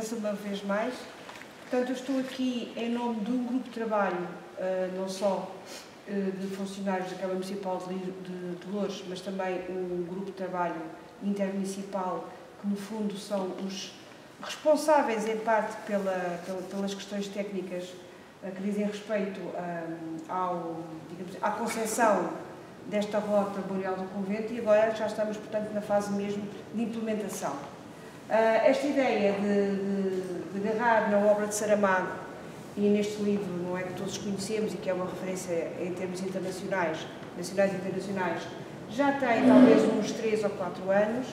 presença uma vez mais. Portanto, eu estou aqui em nome de um grupo de trabalho, não só de funcionários da Câmara Municipal de Loures, mas também um grupo de trabalho intermunicipal que, no fundo, são os responsáveis, em parte, pelas questões técnicas que dizem respeito à concepção desta rota boreal do convento, e agora já estamos, portanto, na fase mesmo de implementação. Esta ideia de agarrar na obra de Saramago e neste livro, não é, que todos conhecemos e que é uma referência em termos internacionais, nacionais e internacionais, já tem talvez uns 3 ou 4 anos.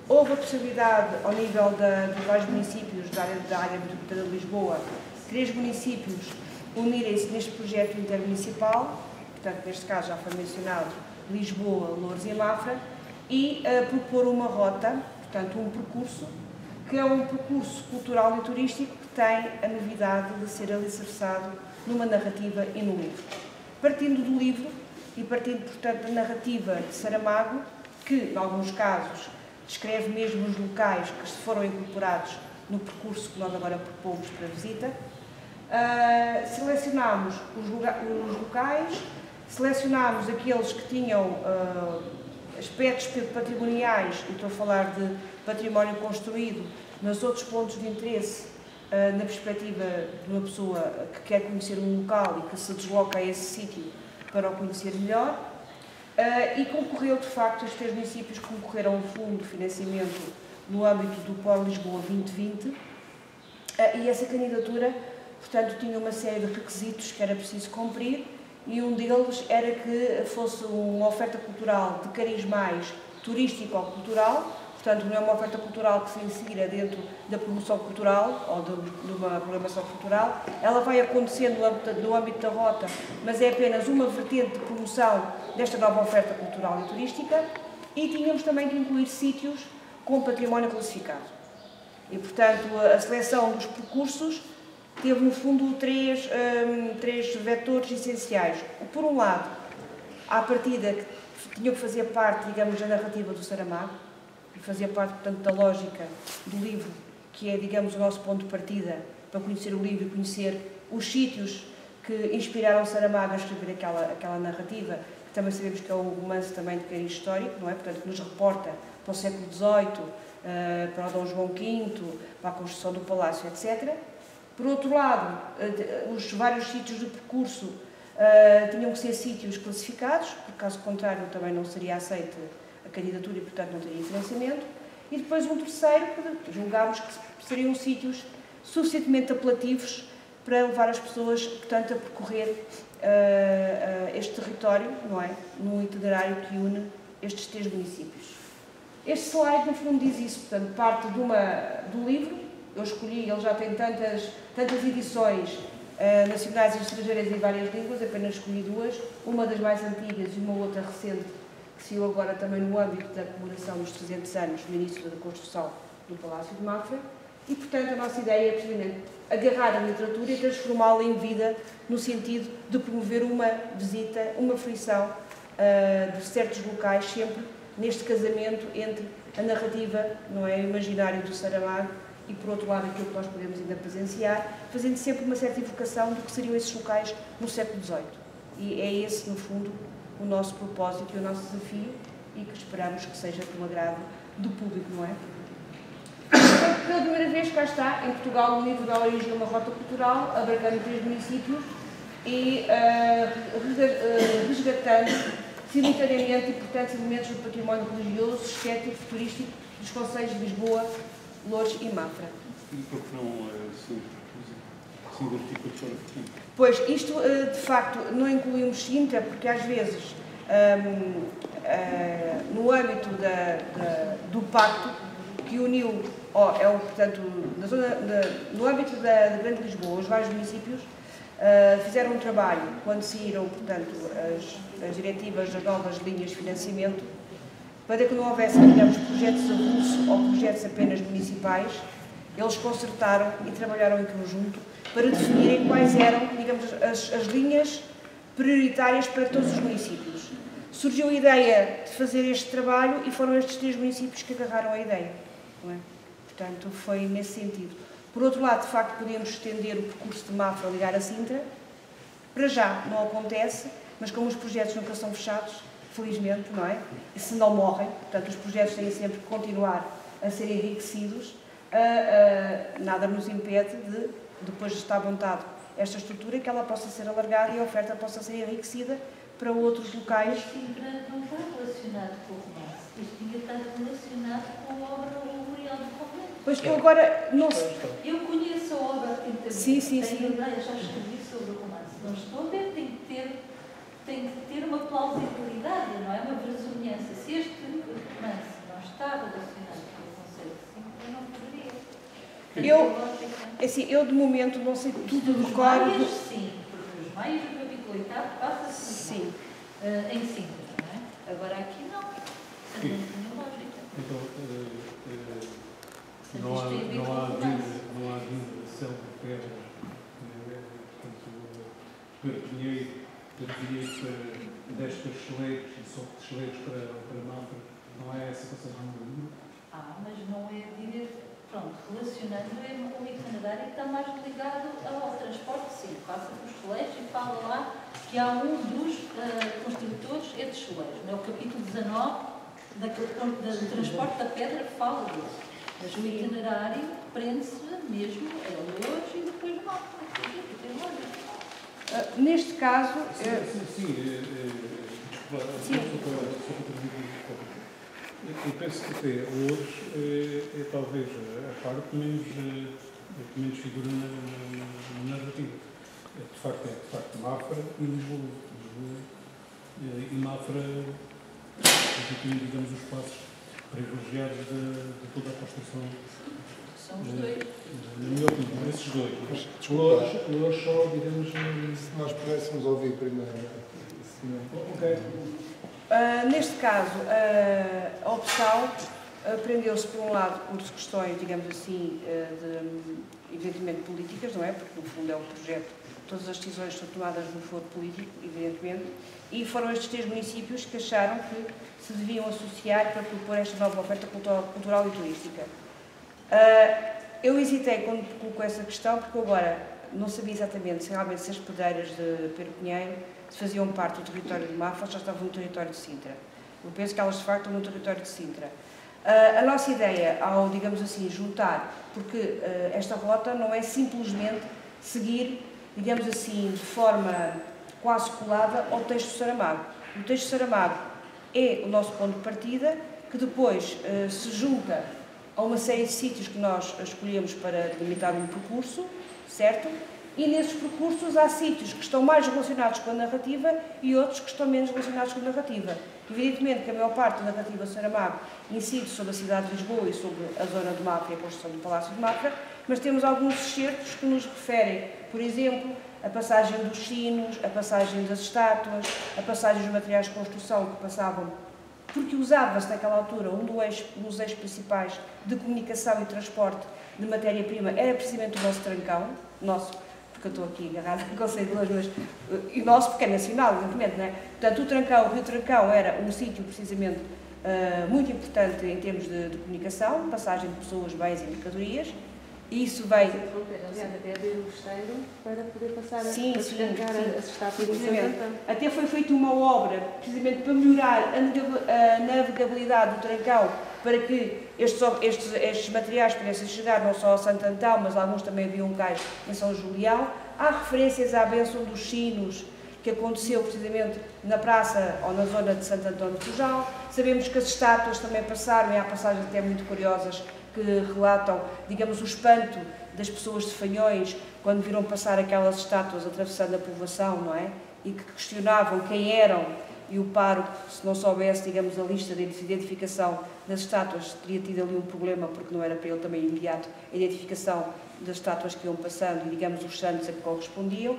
Houve a possibilidade, ao nível dos vários municípios da área metropolitana de Lisboa, 3 municípios unirem-se neste projeto intermunicipal, portanto, neste caso já foi mencionado Lisboa, Loures e Mafra, e propor uma rota, portanto, um percurso, que é um percurso cultural e turístico que tem a novidade de ser alicerçado numa narrativa e no livro. Partindo do livro e partindo, portanto, da narrativa de Saramago, que, em alguns casos, descreve mesmo os locais que se foram incorporados no percurso que nós agora propomos para visita, selecionámos os locais, selecionámos aqueles que tinham aspectos patrimoniais, e estou a falar de património construído, mas outros pontos de interesse na perspectiva de uma pessoa que quer conhecer um local e que se desloca a esse sítio para o conhecer melhor. E concorreu, de facto, os 3 municípios concorreram a um fundo de financiamento no âmbito do POR Lisboa 2020, e essa candidatura, portanto, tinha uma série de requisitos que era preciso cumprir, e um deles era que fosse uma oferta cultural de cariz mais turístico ou cultural, portanto, não é uma oferta cultural que se insira dentro da promoção cultural ou de uma programação cultural. Ela vai acontecer no âmbito da rota, mas é apenas uma vertente de promoção desta nova oferta cultural e turística, e tínhamos também que incluir sítios com património classificado. E, portanto, a seleção dos percursos teve, no fundo, três vetores essenciais. Por um lado, à partida, que tinham que fazer parte, digamos, da narrativa do Saramago, e fazia parte, portanto, da lógica do livro, que é, digamos, o nosso ponto de partida para conhecer o livro e conhecer os sítios que inspiraram Saramago a escrever aquela narrativa, que também sabemos que é um romance também de cariz histórico, não é? Portanto, que nos reporta para o século XVIII, para o Dom João V, para a construção do palácio, etc. Por outro lado, os vários sítios do percurso tinham que ser sítios classificados, porque caso contrário também não seria aceita a candidatura e, portanto, não teria financiamento. E depois um terceiro, que julgámos que seriam sítios suficientemente apelativos para levar as pessoas, portanto, a percorrer este território, não é? Num itinerário que une estes 3 municípios. Este slide, no fundo, diz isso, portanto, parte do livro. Eu escolhi, ele já tem tantas edições nacionais e estrangeiras em várias línguas, apenas escolhi 2, uma das mais antigas e uma outra recente, que saiu agora também no âmbito da comemoração dos 300 anos do início da construção do Palácio de Mafra. E, portanto, a nossa ideia é precisamente agarrar a literatura e transformá-la em vida, no sentido de promover uma visita, uma fruição de certos locais, sempre neste casamento entre a narrativa, não é, o imaginário do Saramago e, por outro lado, aquilo que nós podemos ainda presenciar, fazendo sempre uma certa evocação do que seriam esses locais no século XVIII. E é esse, no fundo, o nosso propósito e o nosso desafio, e que esperamos que seja do agrado do público, não é? Pela primeira vez, cá está, em Portugal, o livro dá origem a uma rota cultural, abarcando 3 municípios e resgatando simultaneamente, e, portanto, elementos do património religioso, estético, turístico dos concelhos de Lisboa, Loures e Mafra. E por que não se identifica de forma aqui? Pois, isto, de facto, não incluímos Sintra, porque às vezes, no âmbito do pacto que uniu, portanto, no âmbito da Grande Lisboa, os vários municípios fizeram um trabalho, quando saíram, portanto, as diretivas das novas linhas de financiamento, para que não houvesse, digamos, projetos avulsos ou projetos apenas municipais. Eles concertaram e trabalharam em conjunto para definirem quais eram, digamos, as linhas prioritárias para todos os municípios. Surgiu a ideia de fazer este trabalho e foram estes 3 municípios que agarraram a ideia, não é? Portanto, foi nesse sentido. Por outro lado, de facto, podemos estender o percurso de Mafra a ligar a Sintra. Para já não acontece, mas como os projetos nunca são fechados, felizmente, não é? E se não morrem, portanto, os projetos têm sempre que continuar a ser enriquecidos, nada nos impede de, depois de estar montado esta estrutura, que ela possa ser alargada e a oferta possa ser enriquecida para outros locais. Sintra não está relacionado com o romance. Isto tinha estado relacionado com a obra O Memorial do Convento. Pois que eu agora não sei. Eu conheço a obra atentamente. Sim. Tenho ideia, já escrevi sobre o romance. Não estou a ver, tem que ter uma plausibilidade, não é? Uma verosimilhança. Se este romance não está relacionado com o conceito de Sintra, eu não poderia. Eu de momento não sei tudo do cor. Sim, porque os maias do capítulo 8 passa-se em Sintra, não é? Agora aqui não. Não tem lógica. Então, não há vinda de céu de pedra, portanto, Perpinheiro para 10 chaleiros e só de chaleiros para Mafra, não é essa passagem do mundo? Mas não é direto. Pronto, relacionando é um itinerário que está mais ligado ao transporte, sim. Passa por chaleiros e fala lá que há um dos construtores é de chaleiros. No capítulo 19 do transporte da pedra fala disso. Mas o itinerário prende-se mesmo a Loures e depois Mafra. Neste caso... Eu penso que até Loures é talvez a parte menos figura na narrativa. De facto Mafra e Lisboa. E Mafra constituem, digamos, os passos privilegiados de toda a construção. São os dois. Na minha opinião, esses dois. Loures só, digamos... Se nós pudéssemos ouvir primeiro. Ok. Neste caso, a opção prendeu-se, por um lado, por questões, digamos assim, evidentemente políticas, não é? Porque, no fundo, é um projeto, todas as decisões são tomadas no foro político, evidentemente, e foram estes 3 municípios que acharam que se deviam associar para propor esta nova oferta cultural e turística. Eu hesitei quando colocou essa questão, porque agora não sabia exatamente se realmente se as pedreiras de Perpinheiro se faziam parte do território de Mafra ou já estavam no território de Sintra. Eu penso que elas, de facto, estão no território de Sintra. A nossa ideia, ao, digamos assim, juntar, porque esta rota não é simplesmente seguir, digamos assim, de forma quase colada ao texto de Saramago. O texto de Saramago é o nosso ponto de partida, que depois se junta a uma série de sítios que nós escolhemos para delimitar um percurso, certo? E nesses percursos há sítios que estão mais relacionados com a narrativa e outros que estão menos relacionados com a narrativa. Evidentemente que a maior parte da narrativa de Saramago incide sobre a cidade de Lisboa e sobre a zona de Mafra e a construção do Palácio de Mafra, mas temos alguns excertos que nos referem, por exemplo, a passagem dos sinos, a passagem das estátuas, a passagem dos materiais de construção que passavam, porque usava-se naquela altura um dos eixos principais de comunicação e transporte de matéria-prima, era precisamente o nosso trancão, porque eu estou aqui agarrada com conceituadores, mas e o nosso, porque é nacional, evidentemente, não é? Portanto, o Rio Trancão era um sítio, precisamente, muito importante em termos de comunicação, passagem de pessoas, bens e mercadorias, e isso vem... Aliás, até haver um esteiro para poder passar a sim, as estátuas de Santo Antão. Até foi feita uma obra, precisamente para melhorar a navegabilidade do Trancão, para que estes materiais pudessem chegar não só a Santo Antão, mas alguns também haviam cais em São Julião. Há referências à bênção dos sinos, que aconteceu precisamente na praça ou na zona de Santo Antão de Fujal. Sabemos que as estátuas também passaram, e há passagens até muito curiosas que relatam, digamos, o espanto das pessoas de Fanhões quando viram passar aquelas estátuas atravessando a povoação, não é? E que questionavam quem eram, e o pároco, se não soubesse, digamos, a lista de identificação das estátuas, teria tido ali um problema, porque não era para ele também imediato a identificação das estátuas que iam passando e, digamos, os santos a que correspondiam.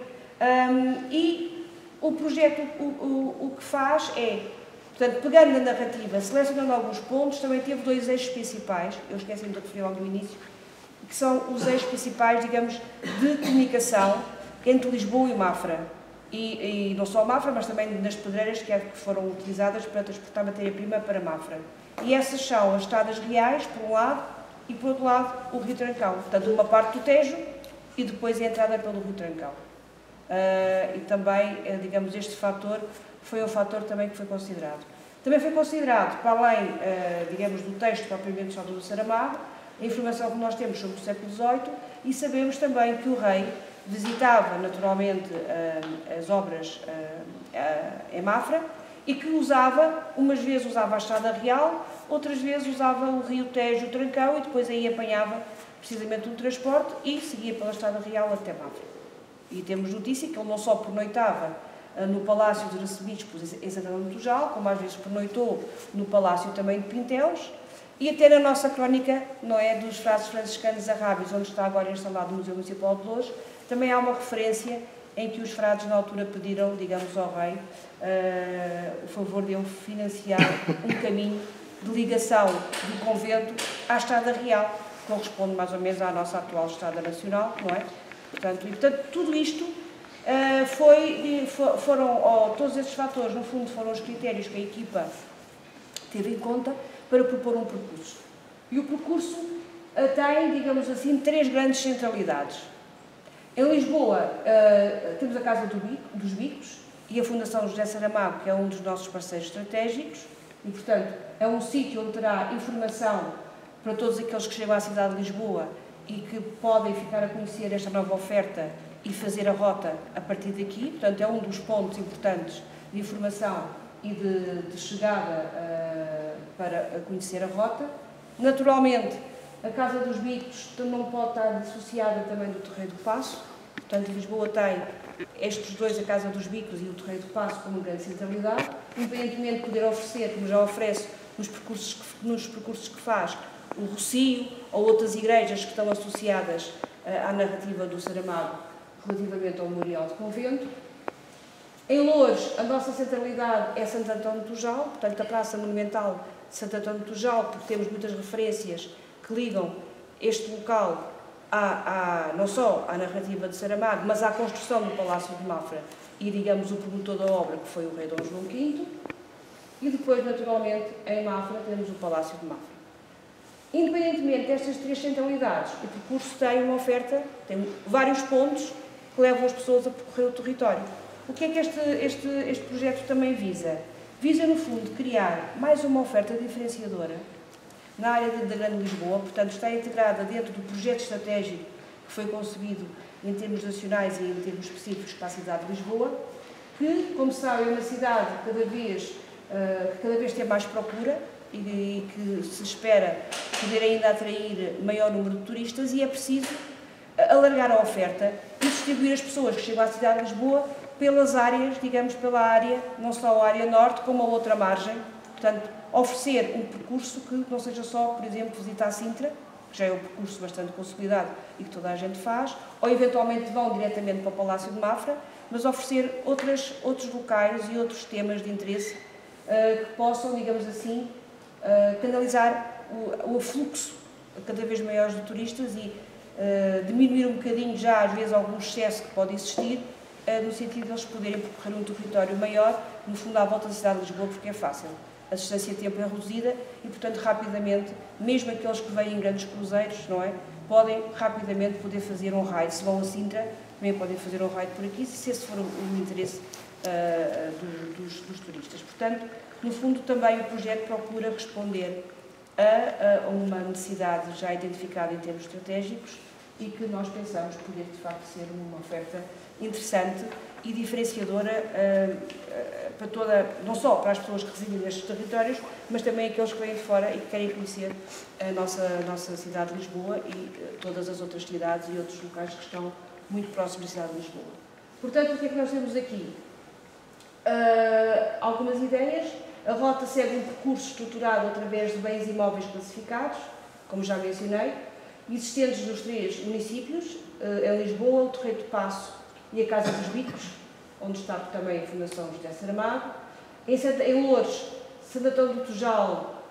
E o projeto o que faz é, portanto, pegando na narrativa, selecionando alguns pontos, também teve 2 eixos principais, eu esqueci-me de referir logo no início, que são os eixos principais, digamos, de comunicação entre Lisboa e Mafra. E não só Mafra, mas também nas pedreiras que foram utilizadas para transportar matéria-prima para Mafra. E essas são as estradas reais, por um lado, e, por outro lado, o Rio Trancão. Portanto, uma parte do Tejo e depois a entrada pelo Rio Trancão. E também, digamos, este fator foi um fator também que foi considerado. Também foi considerado, para além, digamos, do texto propriamente só do Saramago, a informação que nós temos sobre o século XVIII, e sabemos também que o rei visitava naturalmente as obras em Mafra e que usava, umas vezes usava a Estrada Real, outras vezes usava o Rio Tejo, o Trancão, e depois aí apanhava precisamente um transporte e seguia pela Estrada Real até Mafra. E temos notícia que ele não só pernoitava no Palácio dos Arcebispos em Santana do Tujal, como às vezes pernoitou no Palácio também de Pintelos, e até na nossa crónica, não é, dos frades franciscanos arrábios, onde está agora instalado o Museu Municipal de Loures, também há uma referência em que os frades na altura pediram, digamos, ao rei o favor de ele financiar um caminho de ligação do convento à Estrada Real, que corresponde mais ou menos à nossa atual Estrada Nacional, não é? Portanto, tudo isto todos estes fatores, no fundo, foram os critérios que a equipa teve em conta para propor um percurso. E o percurso tem, digamos assim, 3 grandes centralidades. Em Lisboa, temos a Casa dos Bicos e a Fundação José Saramago, que é um dos nossos parceiros estratégicos, e, portanto, é um sítio onde terá informação para todos aqueles que chegam à cidade de Lisboa e que podem ficar a conhecer esta nova oferta e fazer a rota a partir daqui. Portanto, é um dos pontos importantes de informação e de chegada para conhecer a rota. Naturalmente, a Casa dos Bicos não pode estar dissociada também do Terreiro do Paço. Portanto, Lisboa tem estes dois, a Casa dos Bicos e o Terreiro do Paço, como grande centralidade, independentemente de poder oferecer, como já oferece nos percursos que faz, o Rocio ou outras igrejas que estão associadas à narrativa do Saramago relativamente ao memorial de convento. Em Loures, a nossa centralidade é Santo Antão de Tujal, portanto, a Praça Monumental de Santo Antão de Tujal, porque temos muitas referências que ligam este local não só à narrativa de Saramago, mas à construção do Palácio de Mafra e, digamos, o promotor da obra, que foi o rei Dom João V. E depois, naturalmente, em Mafra, temos o Palácio de Mafra. Independentemente destas 3 centralidades, o percurso tem uma oferta, tem vários pontos que levam as pessoas a percorrer o território. O que é que este projeto também visa? Visa, no fundo, criar mais uma oferta diferenciadora na área da Grande Lisboa, portanto, está integrada dentro do projeto estratégico que foi concebido em termos nacionais e em termos específicos para a cidade de Lisboa, que, como sabem, é uma cidade que cada vez tem mais procura e que se espera poder ainda atrair maior número de turistas, e é preciso alargar a oferta e distribuir as pessoas que chegam à cidade de Lisboa pelas áreas, digamos, pela área, não só a área norte, como a outra margem. Portanto, oferecer um percurso que não seja só, por exemplo, visitar Sintra, que já é um percurso bastante consolidado e que toda a gente faz, ou eventualmente vão diretamente para o Palácio de Mafra, mas oferecer outros locais e outros temas de interesse que possam, digamos assim, canalizar o fluxo cada vez maior de turistas e diminuir um bocadinho já, às vezes, algum excesso que pode existir, no sentido de eles poderem percorrer um território maior, no fundo, à volta da cidade de Lisboa, porque é fácil. A distância de tempo é reduzida e, portanto, rapidamente, mesmo aqueles que vêm em grandes cruzeiros, não é? Podem rapidamente poder fazer um raid. Se vão a Sintra, também podem fazer um raid por aqui, se esse for o interesse dos turistas. Portanto, no fundo, também o projeto procura responder a uma necessidade já identificada em termos estratégicos e que nós pensamos poder, de facto, ser uma oferta interessante e diferenciadora para não só para as pessoas que residem nestes territórios, mas também aqueles que vêm de fora e que querem conhecer a nossa cidade de Lisboa e todas as outras cidades e outros locais que estão muito próximos da cidade de Lisboa. Portanto, o que é que nós temos aqui? Algumas ideias. A rota segue um percurso estruturado através de bens imóveis classificados, como já mencionei, existentes nos 3 municípios, em Lisboa, o Terreiro do Paço e a Casa dos Bicos, onde está também a Fundação José Saramago. Em Loures, Santo Antão do Tujal,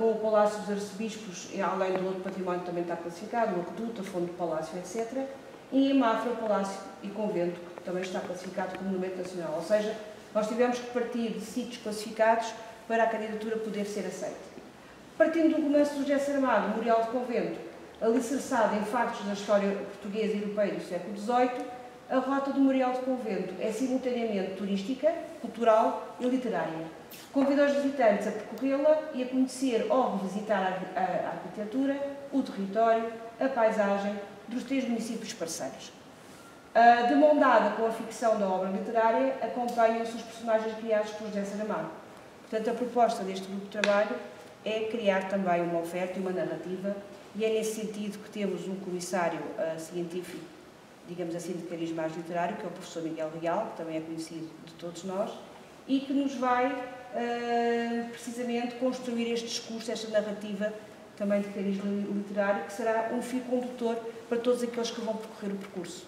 com o Palácio dos Arcebispos, e além do outro património que também está classificado, o Aqueduto, a Fonte do Palácio, etc. E em Mafra, o Palácio e Convento, que também está classificado como monumento nacional. Ou seja, nós tivemos que partir de sítios classificados para a candidatura poder ser aceita. Partindo do romance do José Saramago, Memorial de Convento, alicerçado em factos da história portuguesa e europeia do século XVIII, a rota do Memorial de Convento é simultaneamente turística, cultural e literária. Convida os visitantes a percorrê-la e a conhecer ou revisitar a arquitetura, o território, a paisagem dos 3 municípios parceiros. De mão dada com a ficção da obra literária, acompanham-se os personagens criados por José Saramago. Portanto, a proposta deste grupo de trabalho é criar também uma oferta e uma narrativa, e é nesse sentido que temos um comissário científico, digamos assim, de cariz mais literário, que é o professor Miguel Real, que também é conhecido de todos nós, e que nos vai, precisamente, construir este discurso, esta narrativa, também de cariz literário, que será um fio condutor para todos aqueles que vão percorrer o percurso.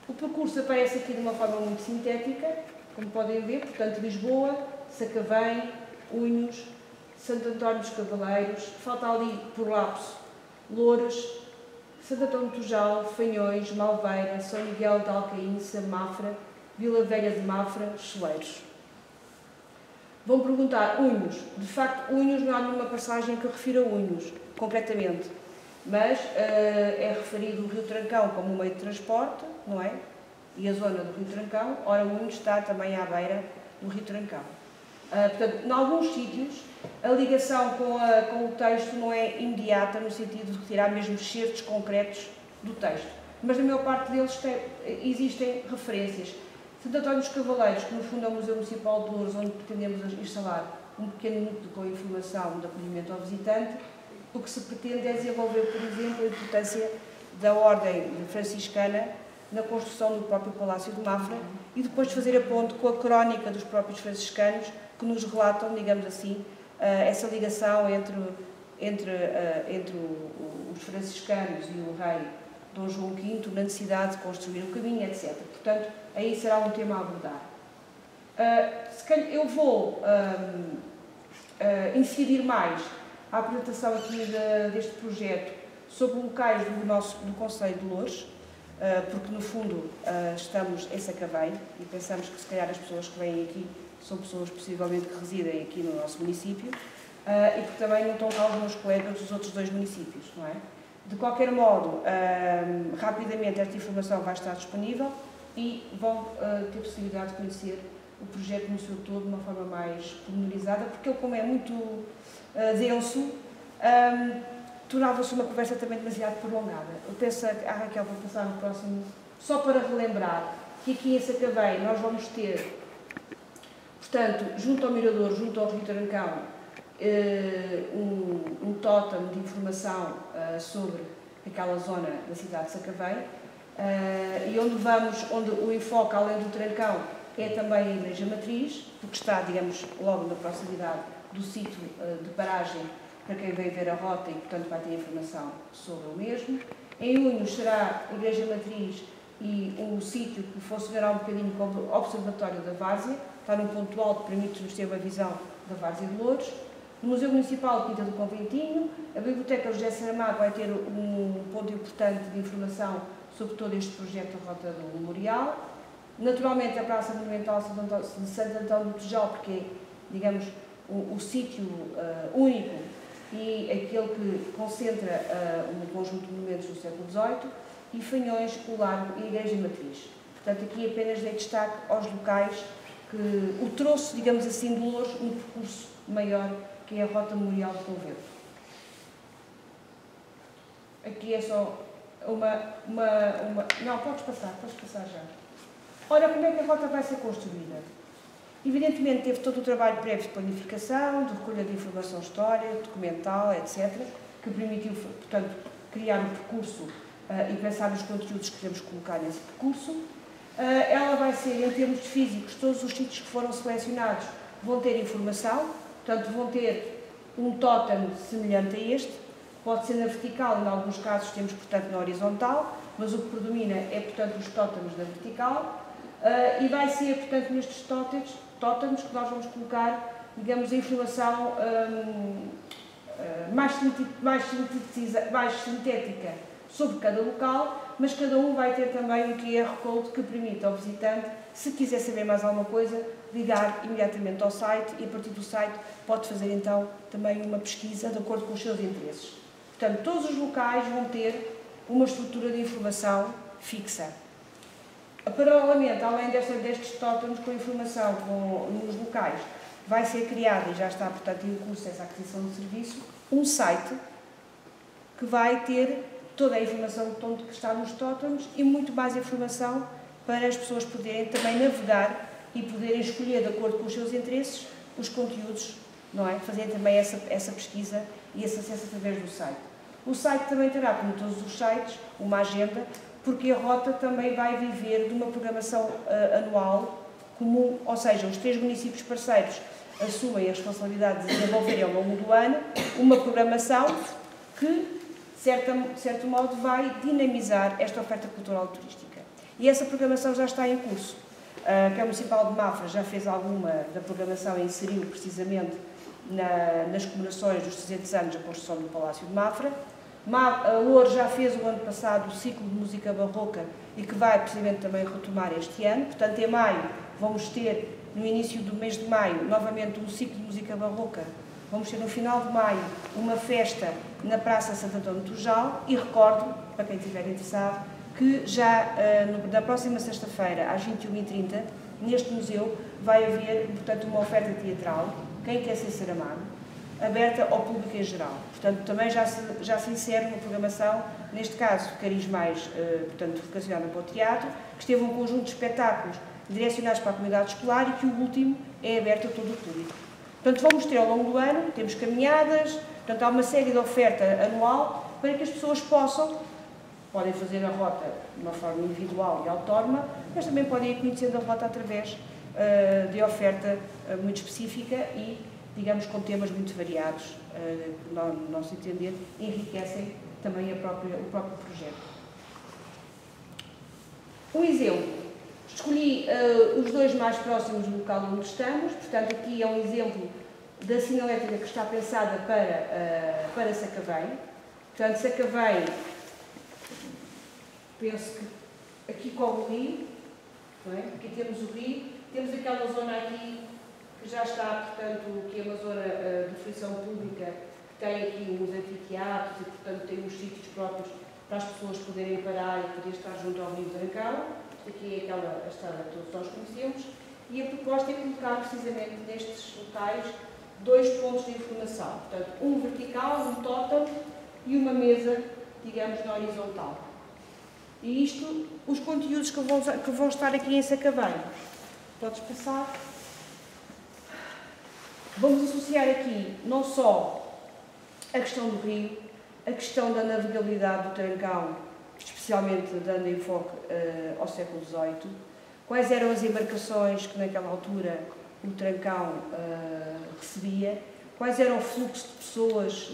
O percurso aparece aqui de uma forma muito sintética, como podem ver, portanto, Lisboa, Sacavém, Unhos, Santo António dos Cavaleiros, falta ali, por lapso, Louras, Santo António do Tujal, Fanhões, Malveira, São Miguel de Alcaínça, Mafra, Vila Velha de Mafra, Choeiros. Vão perguntar, Unhos. De facto, Unhos não há nenhuma passagem que refira Unhos, concretamente, mas é referido o Rio Trancão como um meio de transporte, não é? E a zona do Rio Trancão, ora, Unhos está também à beira do Rio Trancão. Portanto, em alguns sítios, a ligação com o texto não é imediata, no sentido de retirar mesmo excertos concretos do texto. Mas, na maior parte deles, existem referências. Santo António dos Cavaleiros, que no fundo é o Museu Municipal de Louros, onde pretendemos instalar um pequeno núcleo com informação de acolhimento ao visitante, o que se pretende é desenvolver, por exemplo, a importância da ordem franciscana na construção do próprio Palácio de Mafra e depois fazer a ponte com a crónica dos próprios franciscanos que nos relatam, digamos assim, essa ligação entre os franciscanos e o rei Dom João V na necessidade de construir o caminho, etc. Portanto, aí será um tema a abordar. Eu vou incidir mais a apresentação aqui deste projeto sobre locais do Concelho de Louros, porque no fundo estamos em Sacavém e pensamos que se calhar as pessoas que vêm aqui são pessoas possivelmente que residem aqui no nosso município e porque também não estão cá os meus colegas dos outros 2 municípios, não é? De qualquer modo, rapidamente esta informação vai estar disponível e vão ter possibilidade de conhecer o projeto no seu todo de uma forma mais pormenorizada, porque ele, como é muito denso, tornava-se uma conversa também demasiado prolongada. Eu penso, a Raquel vai passar no próximo, só para relembrar que aqui em Sacavém nós vamos ter, portanto, junto ao Mirador, junto ao Rio Trancão, um tótem de informação sobre aquela zona da cidade de Sacavém, e onde o enfoque, além do Trancão, é também a Igreja Matriz, porque está, digamos, logo na proximidade do sítio de paragem para quem vem ver a rota e, portanto, vai ter informação sobre o mesmo. Em Unhos será a Igreja Matriz e um sítio que funcionará um bocadinho como Observatório da Várzea, está num ponto alto, permite-nos ter uma visão da Várzea de Louros. No Museu Municipal de Quinta do Conventinho, a Biblioteca José Saramago vai ter um ponto importante de informação sobre todo este projeto da Rota do Memorial. Naturalmente, a Praça Monumental de Santo António do Tujal, porque é, digamos, o sítio único e aquele que concentra um conjunto de monumentos do século XVIII, e Fanhões, o Largo e a Igreja Matriz. Portanto, aqui apenas dei destaque aos locais que o trouxe, digamos assim, de Louros, um percurso maior, que é a Rota Memorial de Convento. Aqui é só Não, podes passar já. Ora, como é que a rota vai ser construída? Evidentemente, teve todo o trabalho prévio de planificação, de recolha de informação histórica, documental, etc., que permitiu, portanto, criar um percurso e pensar nos conteúdos que queremos colocar nesse percurso. Ela vai ser, em termos físicos, todos os sítios que foram selecionados vão ter informação, portanto, vão ter um tótem semelhante a este, pode ser na vertical, em alguns casos temos, portanto, na horizontal, mas o que predomina é, portanto, os tótems da vertical, e vai ser, portanto, nestes tótems que nós vamos colocar, digamos, a informação mais sintética sobre cada local, mas cada um vai ter também um QR Code que permite ao visitante, se quiser saber mais alguma coisa, ligar imediatamente ao site e a partir do site pode fazer então também uma pesquisa de acordo com os seus interesses. Portanto, todos os locais vão ter uma estrutura de informação fixa. Paralelamente, além destes tótems com informação nos locais, vai ser criada, e já está, portanto, em curso essa aquisição de serviço, um site que vai ter toda a informação que está nos tótems e muito mais informação para as pessoas poderem também navegar e poderem escolher, de acordo com os seus interesses, os conteúdos, não é? Fazerem também essa pesquisa e esse acesso através do site. O site também terá, como todos os sites, uma agenda, porque a rota também vai viver de uma programação anual comum, ou seja, os 3 municípios parceiros assumem a responsabilidade de desenvolver ao longo do ano uma programação que, de certo modo, vai dinamizar esta oferta cultural turística. E essa programação já está em curso. A Câmara Municipal de Mafra já fez alguma da programação e inseriu precisamente nas comemorações dos 300 anos da construção do Palácio de Mafra. A Loures já fez o ano passado o ciclo de música barroca e que vai precisamente também retomar este ano. Portanto, em maio vamos ter, no início do mês de maio, novamente um ciclo de música barroca. Vamos ter no final de maio uma festa na Praça Santo Antônio de Tujal e recordo, para quem estiver interessado, que já na próxima sexta-feira, às 21h30, neste museu vai haver, portanto, uma oferta teatral, Quem Quer Ser Saramago, aberta ao público em geral. Portanto, também já se insere uma programação, neste caso, cariz mais, portanto, vocacionada para o teatro, que esteve um conjunto de espetáculos direcionados para a comunidade escolar e que o último é aberto a todo o público. Portanto, vamos ter ao longo do ano, temos caminhadas, portanto, há uma série de oferta anual para que as pessoas podem fazer a rota de uma forma individual e autónoma, mas também podem ir conhecendo a rota através de oferta muito específica e, digamos, com temas muito variados, que, no nosso entender, enriquecem também o próprio projeto. Um exemplo. Escolhi os 2 mais próximos do local onde estamos, portanto, aqui é um exemplo da sinalética que está pensada para Sacavém. Portanto, Sacavém, penso que aqui corre o rio, não é? Aqui temos o rio, temos aquela zona aqui que já está, portanto, que é uma zona de fruição pública, que tem aqui uns anfiteatros e, portanto, tem uns sítios próprios para as pessoas poderem parar e poder estar junto ao rio Trancão. Aqui é aquela estrada que todos nós conhecemos, e a proposta é colocar precisamente nestes locais 2 pontos de informação. Portanto, um vertical, um tótem e uma mesa, digamos, na horizontal. E isto, os conteúdos que vão estar aqui em Sacavém. Podes passar? Vamos associar aqui não só a questão do rio, a questão da navegabilidade do Trancão, especialmente dando enfoque ao século XVIII, quais eram as embarcações que naquela altura o Trancão recebia, quais eram o fluxo de pessoas,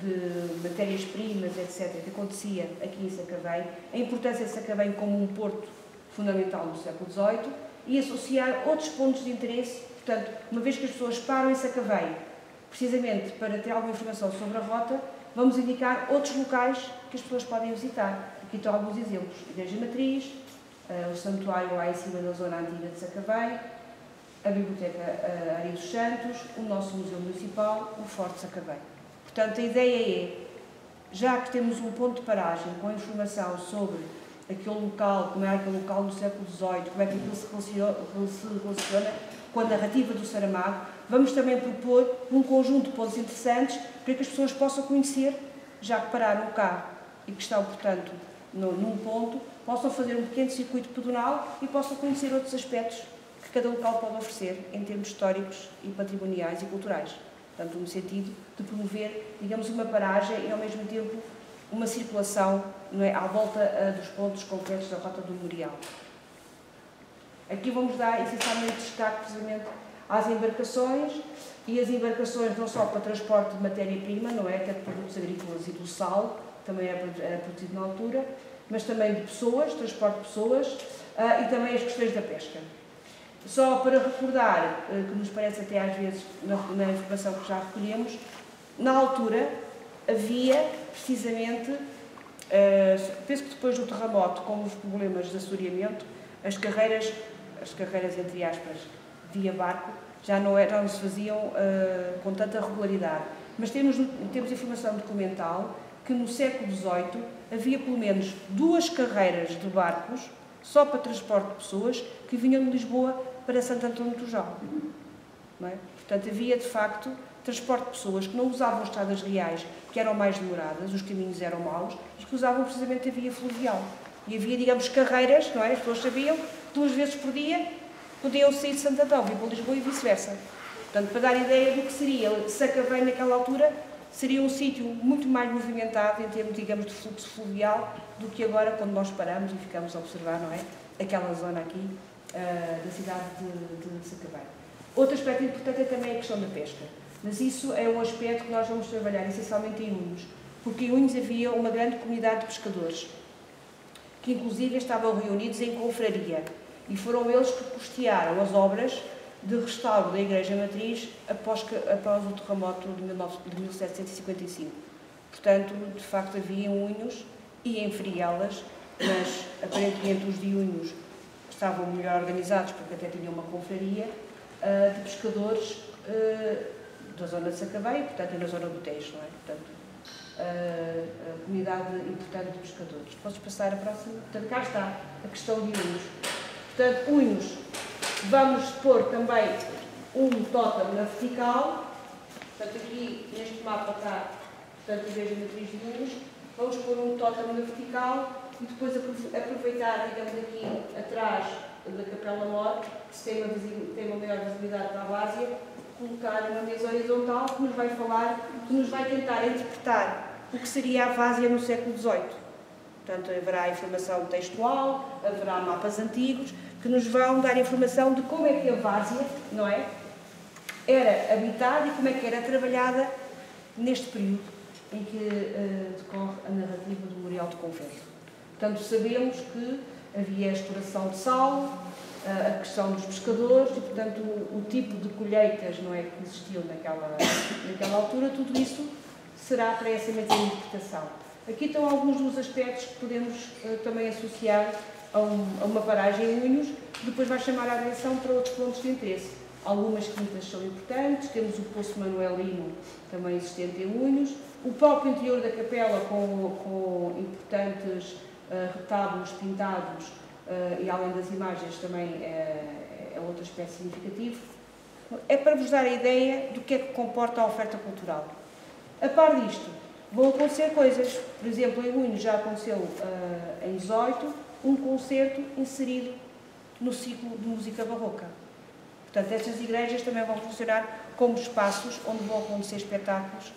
de matérias-primas, etc., que acontecia aqui em Sacavém, a importância de Sacavém como um porto fundamental no século XVIII e associar outros pontos de interesse. Portanto, uma vez que as pessoas param em Sacavém, precisamente para ter alguma informação sobre a rota, vamos indicar outros locais que as pessoas podem visitar. Aqui estão alguns exemplos. A Igreja Matriz, o santuário lá em cima da zona antiga de Sacavém, a Biblioteca Aria dos Santos, o nosso Museu Municipal, o Forte Sacavém. Portanto, a ideia é, já que temos um ponto de paragem com informação sobre aquele local, como é aquele local no século XVIII, como é que aquilo se relaciona com a narrativa do Saramago, vamos também propor um conjunto de pontos interessantes para que as pessoas possam conhecer, já que pararam o carro e que estão, portanto, num ponto, possam fazer um pequeno circuito pedonal e possam conhecer outros aspectos que cada local pode oferecer em termos históricos e patrimoniais e culturais. Portanto, no sentido de promover, digamos, uma paragem e, ao mesmo tempo, uma circulação, não é, à volta dos pontos concretos da Rota do Memorial. Aqui vamos dar, essencialmente, destaque, precisamente, às embarcações, e as embarcações não só para transporte de matéria-prima, não é, até de produtos agrícolas e do sal, que também era produzido na altura, mas também de pessoas, transporte de pessoas, e também as questões da pesca. Só para recordar, que nos parece até às vezes, na informação que já recolhemos, na altura havia, precisamente, Penso que depois do terremoto, com os problemas de assoreamento, as carreiras entre aspas, via barco, já não se faziam com tanta regularidade. Mas temos informação documental que no século XVIII havia pelo menos 2 carreiras de barcos só para transporte de pessoas que vinham de Lisboa para Santo Antão de Tujal. Não é? Portanto, havia de facto transporte de pessoas que não usavam estradas reais, que eram mais demoradas, os caminhos eram maus, e que usavam precisamente a via fluvial. E havia, digamos, carreiras, não é? As pessoas sabiam, 2 vezes por dia, podiam sair de Santo Antão, vir para Lisboa e vice-versa. Portanto, para dar ideia do que seria, Sacavém naquela altura, seria um sítio muito mais movimentado em termos, digamos, de fluxo fluvial do que agora, quando nós paramos e ficamos a observar, não é? Aquela zona aqui da cidade de Sacavém. Outro aspecto importante é também a questão da pesca. Mas isso é um aspecto que nós vamos trabalhar essencialmente em Unhos, porque em Unhos havia uma grande comunidade de pescadores, que inclusive estavam reunidos em confraria, e foram eles que custearam as obras de restauro da Igreja Matriz após o terremoto de 1755. Portanto, de facto, havia em Unhos e em Frielas, mas aparentemente os de Unhos estavam melhor organizados, porque até tinham uma confraria de pescadores da zona de Sacavém, portanto, e na zona do Tejo, não é? Portanto, a comunidade importante de pescadores. Podes passar a próxima? Portanto, cá está a questão de Unhos. Portanto, Unhos, vamos pôr também um tótem na vertical. Portanto, aqui neste mapa está, portanto, a Igreja Matriz de Unhos. Vamos pôr um tótem na vertical e depois aproveitar, digamos, aqui atrás da Capela Mor, que tem uma maior visibilidade para a várzea, colocar uma mesa horizontal que nos vai falar, que nos vai tentar interpretar o que seria a várzea no século XVIII. Portanto, haverá informação textual, haverá mapas antigos, que nos vão dar informação de como é que a várzea, não é, era habitada e como é que era trabalhada neste período em que decorre a narrativa do Memorial de Convento. Portanto, sabemos que havia a exploração de sal, a questão dos pescadores e, portanto, o tipo de colheitas, não é, que existiam naquela altura, tudo isso será para essa mesma interpretação. Aqui estão alguns dos aspectos que podemos também associar a uma paragem em Unhos, que depois vai chamar a atenção para outros pontos de interesse. Algumas quintas são importantes, temos o Poço Manuelino, também existente em Unhos, o próprio interior da capela com importantes retábulos pintados e além das imagens também é outro aspecto significativo. É para vos dar a ideia do que é que comporta a oferta cultural. A par disto, vão acontecer coisas. Por exemplo, em Unhos já aconteceu em 18 um concerto inserido no ciclo de música barroca. Portanto, estas igrejas também vão funcionar como espaços onde vão acontecer espetáculos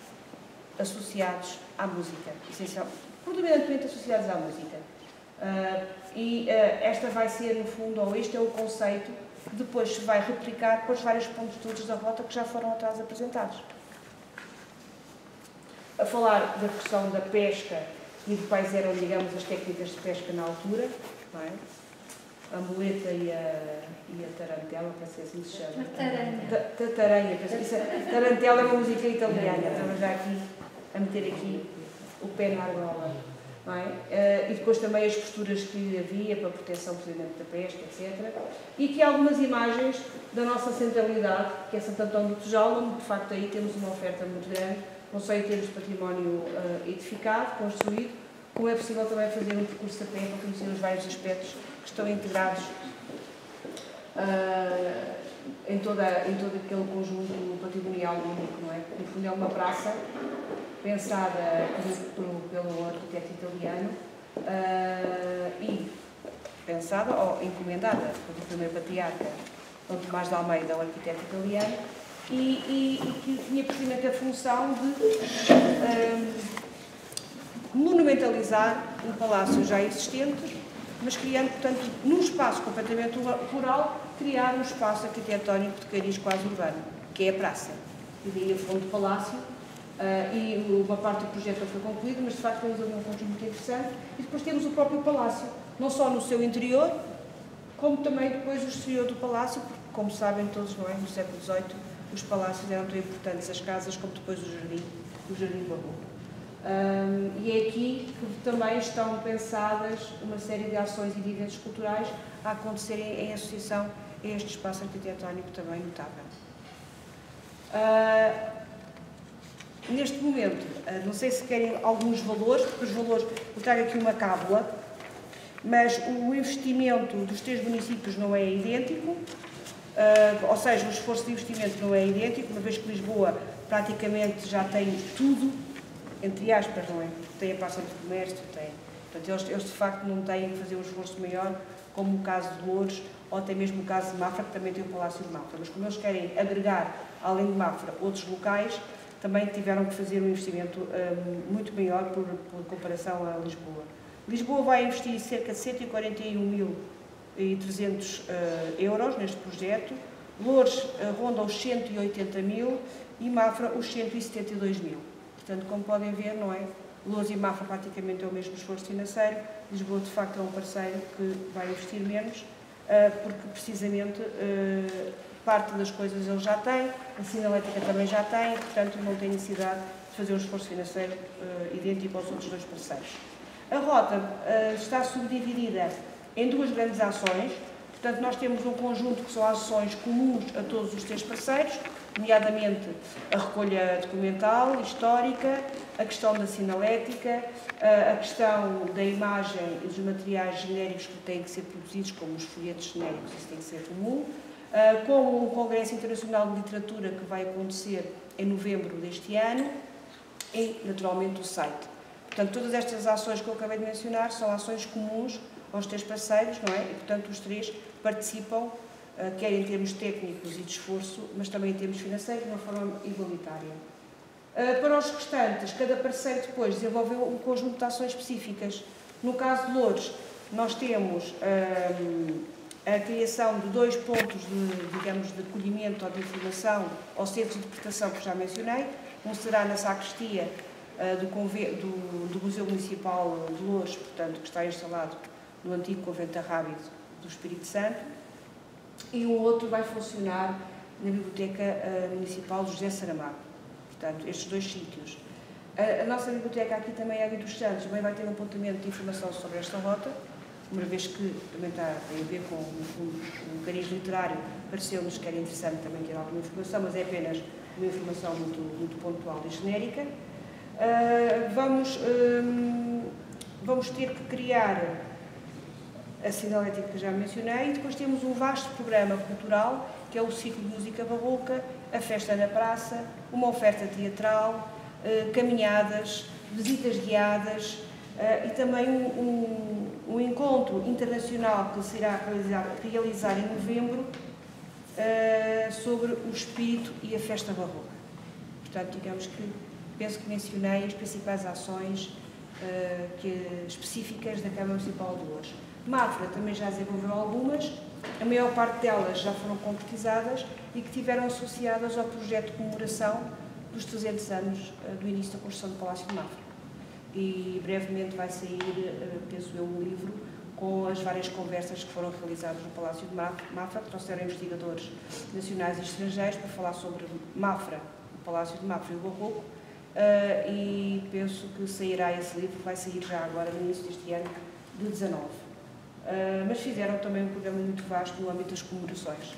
associados à música, predominantemente associados à música. Esta vai ser, no fundo, ou este é o conceito que depois se vai replicar para os vários pontos todos da rota que já foram atrás apresentados. A falar da questão da pesca e de quais eram, digamos, as técnicas de pesca na altura, não é? A muleta e a tarantela, parece que assim se chama. Taranha. Tarantela é uma música italiana, estamos já aqui a meter aqui o pé na argola. Não é? E depois também as posturas que havia para a proteção, precisamente, da pesca, etc. E aqui algumas imagens da nossa centralidade, que é Santo Antão do Tujal, onde, de facto, aí temos uma oferta muito grande, não só em termos de património edificado, construído, como é possível também fazer um percurso a pé para conhecer os vários aspectos que estão integrados em todo aquele conjunto patrimonial único, não é? No fundo é uma praça pensada pelo arquiteto italiano e pensada ou encomendada pelo primeiro patriarca, Dom Tomás de Almeida, o arquiteto italiano, e que tinha precisamente a função de monumentalizar um palácio já existente, mas criando, portanto, num espaço completamente rural, criar um espaço arquitetónico de cariz quase urbano, que é a praça. E daí a fundo do palácio, e uma parte do projeto foi concluída, mas de facto temos ali um conjunto muito interessante. E depois temos o próprio palácio, não só no seu interior, como também depois o exterior do palácio, porque, como sabem todos, não é? No século XVIII, os palácios eram tão importantes, as casas, como depois o jardim barroco. E é aqui que também estão pensadas uma série de ações e de eventos culturais a acontecerem em associação a este espaço arquitetónico também notável. Neste momento, não sei se querem alguns valores, porque os valores, eu trago aqui uma cábula, mas o investimento dos 3 municípios não é idêntico, ou seja, o esforço de investimento não é idêntico, uma vez que Lisboa praticamente já tem tudo, entre aspas, não é? Tem a Praça do Comércio, tem. Portanto, eles de facto não têm que fazer um esforço maior, como o caso de Loures, ou até mesmo o caso de Mafra, que também tem o Palácio de Mafra. Mas como eles querem agregar, além de Mafra, outros locais, também tiveram que fazer um investimento muito maior por comparação a Lisboa. Lisboa vai investir cerca de 141.300 euros neste projeto, Loures ronda os 180.000 e Mafra os 172.000. Portanto, como podem ver, não é? Loures e Mafra praticamente é o mesmo esforço financeiro, Lisboa de facto é um parceiro que vai investir menos, porque precisamente parte das coisas ele já tem, a sinalética também já tem, portanto não tem necessidade de fazer um esforço financeiro idêntico aos outros 2 parceiros. A rota está subdividida em 2 grandes ações, portanto nós temos um conjunto que são ações comuns a todos os 3 parceiros, nomeadamente a recolha documental, histórica, a questão da sinalética, a questão da imagem e dos materiais genéricos que têm que ser produzidos, como os folhetos genéricos, isso tem que ser comum, como um Congresso Internacional de Literatura que vai acontecer em novembro deste ano e, naturalmente, o site. Portanto, todas estas ações que eu acabei de mencionar são ações comuns aos 3 parceiros, não é? E, portanto, os 3 participam, quer em termos técnicos e de esforço, mas também em termos financeiros, de uma forma igualitária. Para os restantes, cada parceiro depois desenvolveu um conjunto de ações específicas. No caso de Loures, nós temos a criação de 2 pontos de acolhimento ou de informação ao centro de interpretação que já mencionei. Um será na sacristia do Museu Municipal de Loures, portanto, que está instalado no antigo Convento Rábido do Espírito Santo, e um outro vai funcionar na Biblioteca Municipal de José Saramago. Portanto, estes 2 sítios. A nossa biblioteca aqui também, a dos Santos, também vai ter um apontamento de informação sobre esta rota, uma vez que também tem a ver com um cariz literário, pareceu-nos que era interessante também ter alguma informação, mas é apenas uma informação muito pontual e genérica. Vamos ter que criar a sinalética que já mencionei, e depois temos um vasto programa cultural, que é o ciclo de música barroca, a festa na praça, uma oferta teatral, caminhadas, visitas guiadas e também um encontro internacional que se irá realizar em novembro sobre o espírito e a festa barroca. Portanto, digamos que penso que mencionei as principais ações específicas da Câmara Municipal de Loures. Mafra também já desenvolveu algumas, a maior parte delas já foram concretizadas e que tiveram associadas ao projeto de comemoração dos 300 anos do início da construção do Palácio de Mafra. E brevemente vai sair, penso eu, um livro com as várias conversas que foram realizadas no Palácio de Mafra, que trouxeram investigadores nacionais e estrangeiros para falar sobre Mafra, o Palácio de Mafra e o Barroco, e penso que sairá esse livro, vai sair já agora no início deste ano de 19. Mas fizeram também um programa muito vasto no âmbito das comemorações,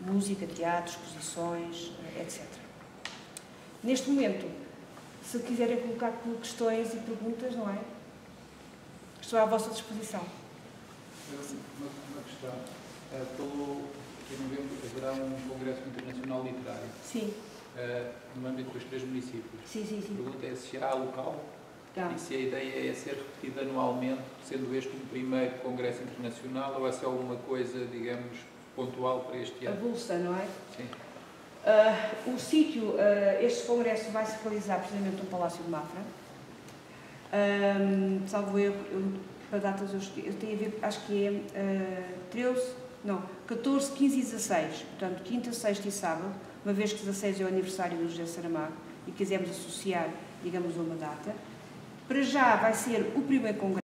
música, teatro, exposições, etc. Neste momento, se quiserem colocar questões e perguntas, não é? Estou à vossa disposição. Uma questão. Em novembro haverá um Congresso Internacional Literário. Sim. No âmbito dos 3 municípios. Sim. A pergunta é se há local e se a ideia é ser repetida anualmente, sendo este um primeiro Congresso Internacional, ou é só uma coisa, digamos, pontual para este ano? Avulsa, não é? Sim. O sítio, este congresso vai se realizar precisamente no Palácio de Mafra. Salvo erro, para datas eu tenho a ver, acho que é 14, 15 e 16, portanto, quinta, sexta e sábado, uma vez que 16 é o aniversário do José Saramago e quisermos associar, digamos, uma data. Para já vai ser o primeiro congresso